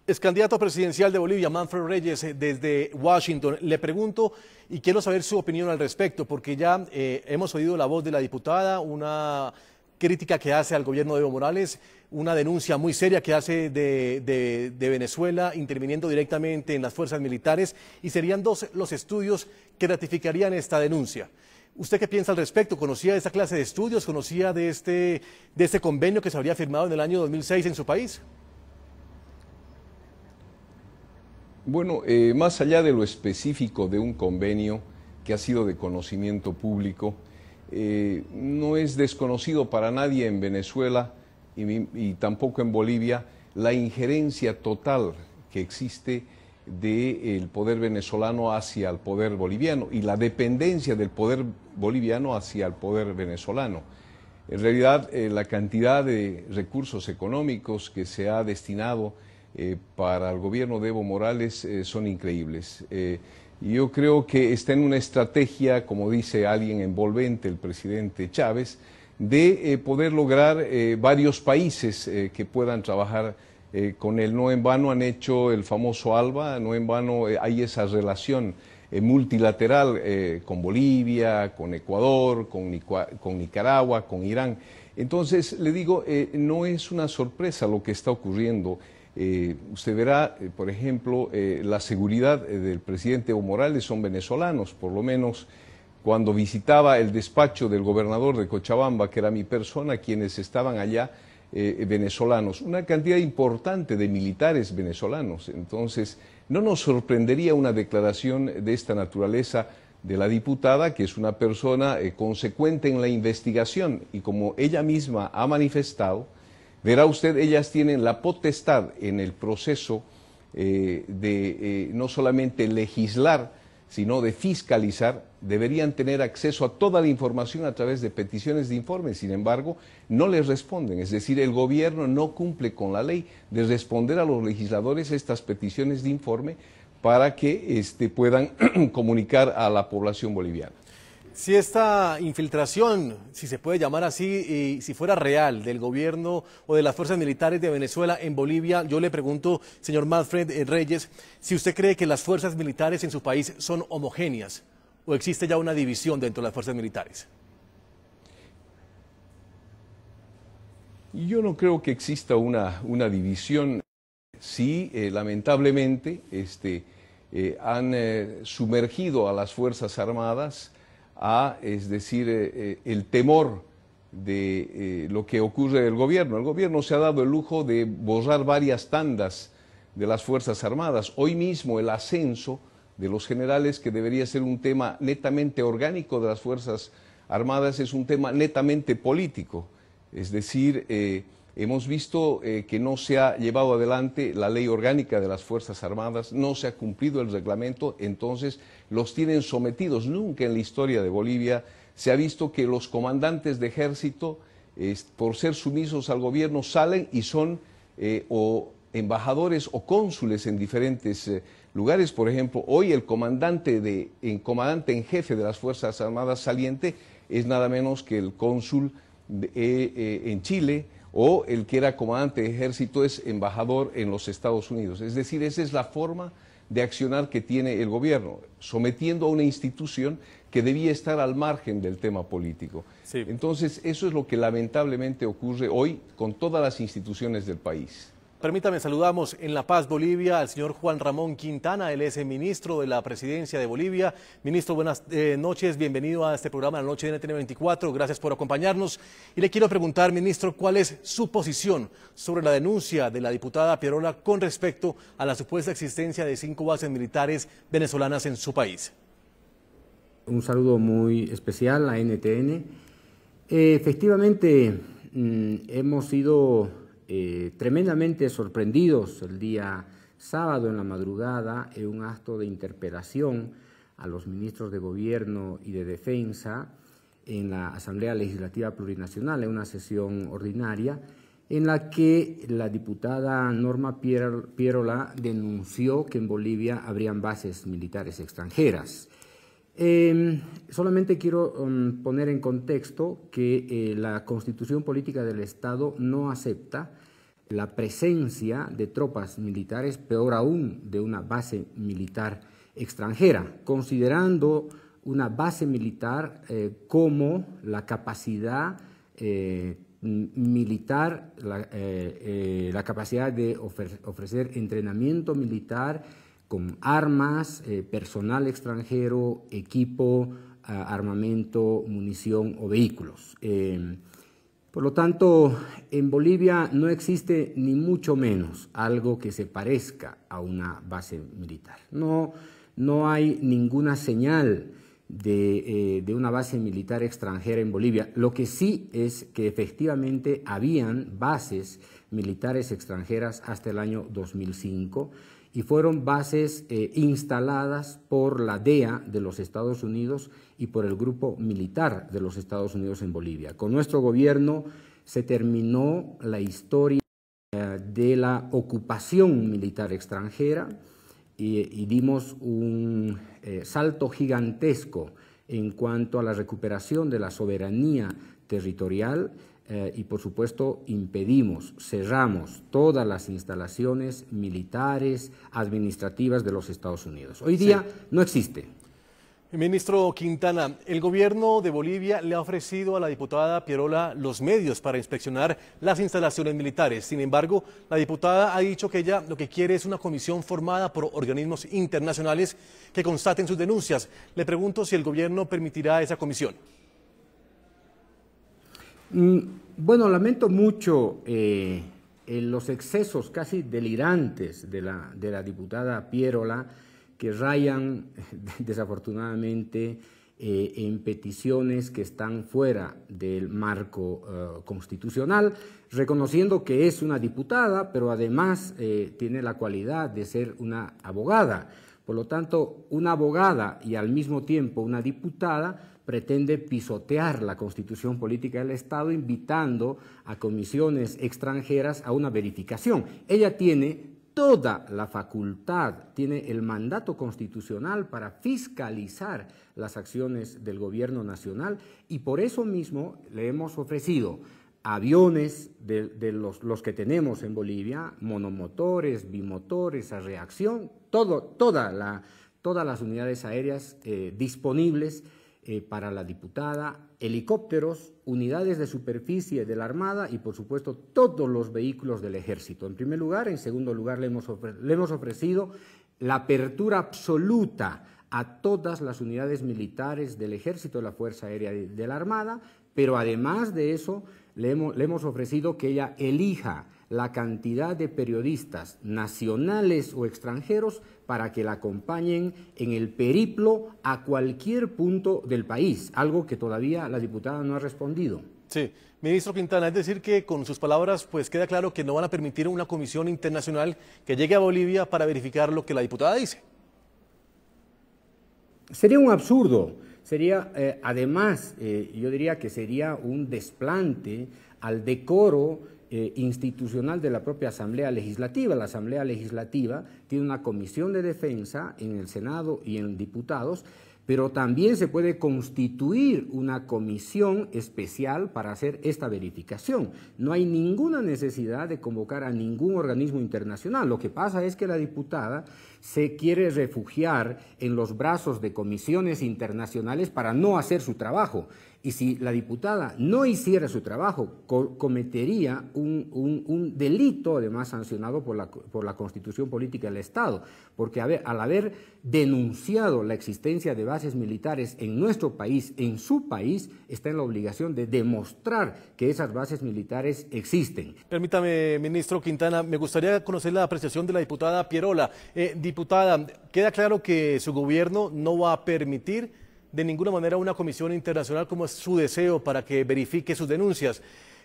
Es candidato presidencial de Bolivia, Manfred Reyes, desde Washington. Le pregunto y quiero saber su opinión al respecto, porque ya hemos oído la voz de la diputada, una crítica que hace al gobierno de Evo Morales, una denuncia muy seria que hace de Venezuela, interviniendo directamente en las fuerzas militares, y serían dos los estudios que ratificarían esta denuncia. ¿Usted qué piensa al respecto? ¿Conocía esta clase de estudios? ¿Conocía de este convenio que se habría firmado en el año 2006 en su país? Bueno, más allá de lo específico de un convenio que ha sido de conocimiento público, no es desconocido para nadie en Venezuela y tampoco en Bolivia la injerencia total que existe del poder venezolano hacia el poder boliviano y la dependencia del poder boliviano hacia el poder venezolano. En realidad, la cantidad de recursos económicos que se ha destinado para el gobierno de Evo Morales son increíbles. Yo creo que está en una estrategia, como dice alguien envolvente, el presidente Chávez, de poder lograr varios países que puedan trabajar con él. No en vano han hecho el famoso ALBA, no en vano hay esa relación multilateral con Bolivia, con Ecuador, con Nicaragua, con Irán. Entonces, le digo, no es una sorpresa lo que está ocurriendo. Usted verá, por ejemplo, la seguridad del presidente Evo Morales son venezolanos, por lo menos cuando visitaba el despacho del gobernador de Cochabamba, que era mi persona, quienes estaban allá, venezolanos, una cantidad importante de militares venezolanos. Entonces, no nos sorprendería una declaración de esta naturaleza de la diputada, que es una persona consecuente en la investigación, y como ella misma ha manifestado, verá usted, ellas tienen la potestad en el proceso de no solamente legislar, sino de fiscalizar. Deberían tener acceso a toda la información a través de peticiones de informe. Sin embargo, no les responden. Es decir, el gobierno no cumple con la ley de responder a los legisladores estas peticiones de informe para que puedan comunicar a la población boliviana. Si esta infiltración, si se puede llamar así, y si fuera real del gobierno o de las fuerzas militares de Venezuela en Bolivia, yo le pregunto, señor Manfred Reyes, si usted cree que las fuerzas militares en su país son homogéneas o existe ya una división dentro de las fuerzas militares. Yo no creo que exista una división. Sí, lamentablemente han sumergido a las Fuerzas Armadas es decir, el temor de lo que ocurre del gobierno. El gobierno se ha dado el lujo de borrar varias tandas de las Fuerzas Armadas. Hoy mismo el ascenso de los generales, que debería ser un tema netamente orgánico de las Fuerzas Armadas, es un tema netamente político. Es decir, hemos visto que no se ha llevado adelante la ley orgánica de las Fuerzas Armadas, no se ha cumplido el reglamento, entonces los tienen sometidos. Nunca en la historia de Bolivia se ha visto que los comandantes de ejército, por ser sumisos al gobierno, salen y son o embajadores o cónsules en diferentes lugares. Por ejemplo, hoy el comandante en jefe de las Fuerzas Armadas saliente es nada menos que el cónsul en Chile, o el que era comandante de ejército es embajador en los Estados Unidos. Es decir, esa es la forma de accionar que tiene el gobierno, sometiendo a una institución que debía estar al margen del tema político. Sí. Entonces, eso es lo que lamentablemente ocurre hoy con todas las instituciones del país. Permítame, saludamos en La Paz, Bolivia, al señor Juan Ramón Quintana. Él es el ministro de la Presidencia de Bolivia. Ministro, buenas noches, bienvenido a este programa La Noche de NTN 24, gracias por acompañarnos. Y le quiero preguntar, ministro, ¿cuál es su posición sobre la denuncia de la diputada Pierola con respecto a la supuesta existencia de 5 bases militares venezolanas en su país? Un saludo muy especial a NTN. Efectivamente, hemos sido tremendamente sorprendidos el día sábado en la madrugada en un acto de interpelación a los ministros de Gobierno y de Defensa en la Asamblea Legislativa Plurinacional, en una sesión ordinaria, en la que la diputada Norma Pierola denunció que en Bolivia habrían bases militares extranjeras. Solamente quiero poner en contexto que la Constitución Política del Estado no acepta la presencia de tropas militares, peor aún, de una base militar extranjera, considerando una base militar como la capacidad militar, la capacidad de ofrecer entrenamiento militar con armas, personal extranjero, equipo, armamento, munición o vehículos. Por lo tanto, en Bolivia no existe ni mucho menos algo que se parezca a una base militar. No hay ninguna señal de una base militar extranjera en Bolivia. Lo que sí es que efectivamente habían bases militares extranjeras hasta el año 2005 y fueron bases instaladas por la DEA de los Estados Unidos y por el Grupo Militar de los Estados Unidos en Bolivia. Con nuestro gobierno se terminó la historia de la ocupación militar extranjera y dimos un salto gigantesco en cuanto a la recuperación de la soberanía territorial y por supuesto cerramos todas las instalaciones militares, administrativas de los Estados Unidos. Hoy día no existe. Ministro Quintana, el gobierno de Bolivia le ha ofrecido a la diputada Pierola los medios para inspeccionar las instalaciones militares. Sin embargo, la diputada ha dicho que ella lo que quiere es una comisión formada por organismos internacionales que constaten sus denuncias. Le pregunto si el gobierno permitirá esa comisión. Bueno, lamento mucho los excesos casi delirantes de la diputada Pierola, que rayan desafortunadamente en peticiones que están fuera del marco constitucional, reconociendo que es una diputada, pero además tiene la cualidad de ser una abogada. Por lo tanto, una abogada y al mismo tiempo una diputada pretende pisotear la Constitución Política del Estado, invitando a comisiones extranjeras a una verificación. Ella tiene toda la facultad, tiene el mandato constitucional para fiscalizar las acciones del gobierno nacional y por eso mismo le hemos ofrecido aviones de los que tenemos en Bolivia, monomotores, bimotores, a reacción, todas las unidades aéreas disponibles para la diputada, helicópteros, unidades de superficie de la Armada y, por supuesto, todos los vehículos del Ejército. En primer lugar. En segundo lugar, le hemos ofrecido la apertura absoluta a todas las unidades militares del Ejército, de la Fuerza Aérea de la Armada, pero además de eso, le hemos ofrecido que ella elija la cantidad de periodistas nacionales o extranjeros para que la acompañen en el periplo a cualquier punto del país, algo que todavía la diputada no ha respondido. Sí, ministro Quintana, es decir que con sus palabras pues queda claro que no van a permitir una comisión internacional que llegue a Bolivia para verificar lo que la diputada dice. Sería un absurdo, sería además yo diría que sería un desplante al decoro institucional de la propia Asamblea Legislativa. La Asamblea Legislativa tiene una comisión de defensa en el Senado y en diputados, pero también se puede constituir una comisión especial para hacer esta verificación. No hay ninguna necesidad de convocar a ningún organismo internacional. Lo que pasa es que la diputada se quiere refugiar en los brazos de comisiones internacionales para no hacer su trabajo. Y si la diputada no hiciera su trabajo, cometería un delito, además sancionado por la Constitución Política del Estado, porque al haber denunciado la existencia de bases militares en nuestro país, en su país, está en la obligación de demostrar que esas bases militares existen. Permítame, ministro Quintana, me gustaría conocer la apreciación de la diputada Pierola. Diputada, queda claro que su gobierno no va a permitir de ninguna manera una comisión internacional como es su deseo para que verifique sus denuncias.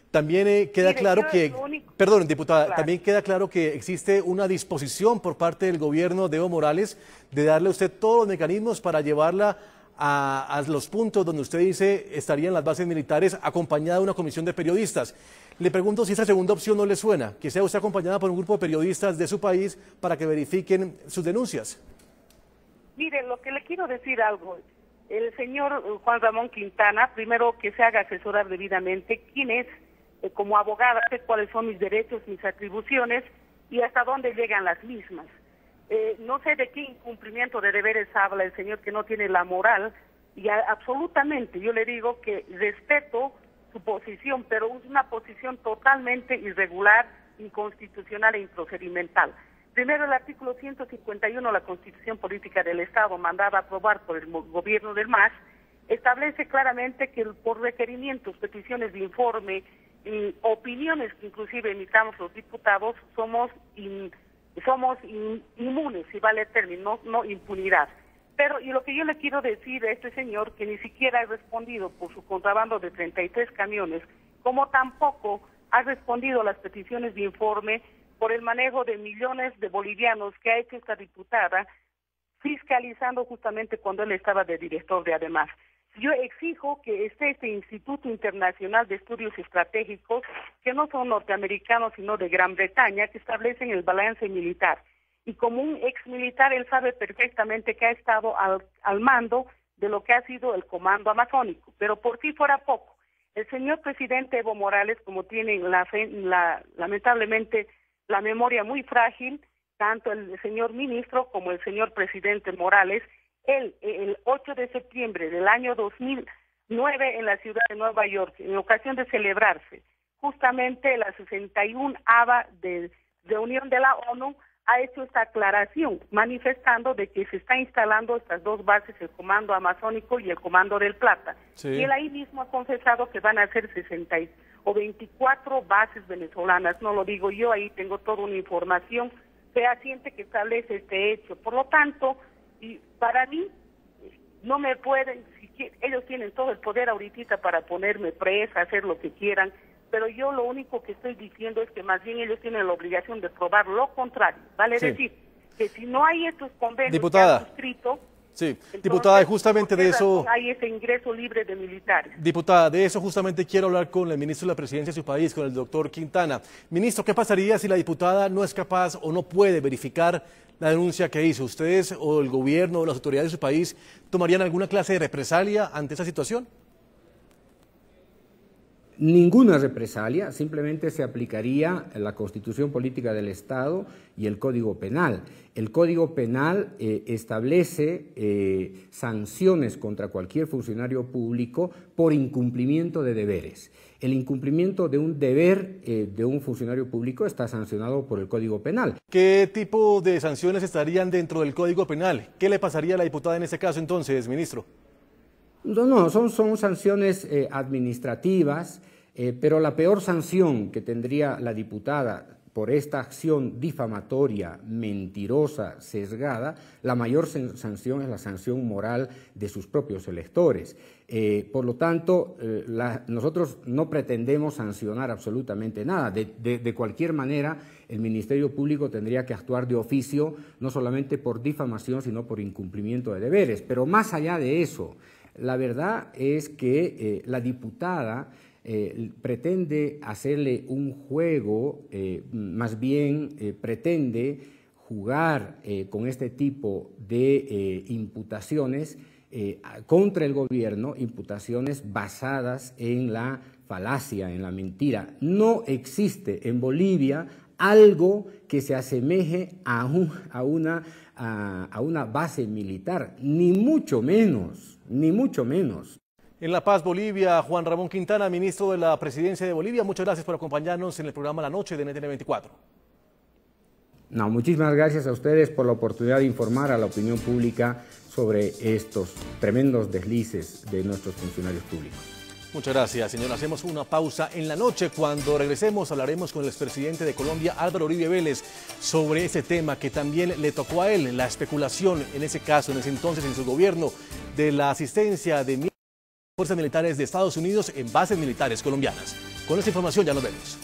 También queda claro que, perdón, diputada, claro, también queda claro que existe una disposición por parte del gobierno de Evo Morales de darle a usted todos los mecanismos para llevarla a los puntos donde usted dice estarían las bases militares acompañada de una comisión de periodistas. Le pregunto si esa segunda opción no le suena, que sea usted acompañada por un grupo de periodistas de su país para que verifiquen sus denuncias. Mire, lo que le quiero decir algo. El señor Juan Ramón Quintana, primero que se haga asesorar debidamente quién es como abogada, sé cuáles son mis derechos, mis atribuciones y hasta dónde llegan las mismas. No sé de qué incumplimiento de deberes habla el señor que no tiene la moral, y absolutamente yo le digo que respeto su posición, pero es una posición totalmente irregular, inconstitucional e improcedimental. Primero, el artículo 151 de la Constitución Política del Estado, mandada a aprobar por el gobierno del MAS, establece claramente que por requerimientos, peticiones de informe y opiniones que inclusive emitamos los diputados, somos inmunes, si vale el término, no impunidad. Pero, y lo que yo le quiero decir a este señor, que ni siquiera ha respondido por su contrabando de 33 camiones, como tampoco ha respondido a las peticiones de informe por el manejo de millones de bolivianos que ha hecho esta diputada, fiscalizando justamente cuando él estaba de director de ADEMAS. Yo exijo que esté este Instituto Internacional de Estudios Estratégicos, que no son norteamericanos, sino de Gran Bretaña, que establecen el balance militar. Y como un ex militar, él sabe perfectamente que ha estado al mando de lo que ha sido el Comando Amazónico. Pero por si fuera poco, el señor presidente Evo Morales, como tiene lamentablemente la memoria muy frágil, tanto el señor ministro como el señor presidente Morales, él, el 8 de septiembre del año 2009 en la ciudad de Nueva York, en ocasión de celebrarse justamente la 61 ABA de reunión de la ONU, ha hecho esta aclaración, manifestando de que se está instalando estas dos bases, el Comando Amazónico y el Comando del Plata. Sí. Y él ahí mismo ha confesado que van a ser 60 o 24 bases venezolanas, no lo digo yo, ahí tengo toda una información fehaciente que establece este hecho. Por lo tanto, y para mí, no me pueden, ellos tienen todo el poder ahorita para ponerme presa, hacer lo que quieran, pero yo lo único que estoy diciendo es que más bien ellos tienen la obligación de probar lo contrario, vale decir, que si no hay estos convenios diputada, que han suscrito, sí, diputada, justamente de eso hay ese ingreso libre de militares. Diputada, de eso justamente quiero hablar con el ministro de la Presidencia de su país, con el doctor Quintana. Ministro, ¿qué pasaría si la diputada no es capaz o no puede verificar la denuncia que hizo? ¿Ustedes o el gobierno o las autoridades de su país tomarían alguna clase de represalia ante esa situación? Ninguna represalia, simplemente se aplicaría la Constitución Política del Estado y el Código Penal. El Código Penal establece sanciones contra cualquier funcionario público por incumplimiento de deberes. El incumplimiento de un deber de un funcionario público está sancionado por el Código Penal. ¿Qué tipo de sanciones estarían dentro del Código Penal? ¿Qué le pasaría a la diputada en ese caso entonces, ministro? No, son sanciones administrativas, pero la peor sanción que tendría la diputada por esta acción difamatoria, mentirosa, sesgada, la mayor sanción es la sanción moral de sus propios electores. Por lo tanto, nosotros no pretendemos sancionar absolutamente nada. De cualquier manera, el Ministerio Público tendría que actuar de oficio, no solamente por difamación, sino por incumplimiento de deberes. Pero más allá de eso, la verdad es que la diputada pretende hacerle un juego, más bien pretende jugar con este tipo de imputaciones contra el gobierno, imputaciones basadas en la falacia, en la mentira. No existe en Bolivia algo que se asemeje a una base militar, ni mucho menos, ni mucho menos. En La Paz, Bolivia, Juan Ramón Quintana, ministro de la Presidencia de Bolivia, muchas gracias por acompañarnos en el programa La Noche de NTN 24. No, muchísimas gracias a ustedes por la oportunidad de informar a la opinión pública sobre estos tremendos deslices de nuestros funcionarios públicos. Muchas gracias, señor. Hacemos una pausa en La Noche. Cuando regresemos hablaremos con el expresidente de Colombia, Álvaro Uribe Vélez, sobre ese tema que también le tocó a él, la especulación, en ese caso, en ese entonces, en su gobierno, de la asistencia de fuerzas militares de Estados Unidos en bases militares colombianas. Con esta información ya nos vemos.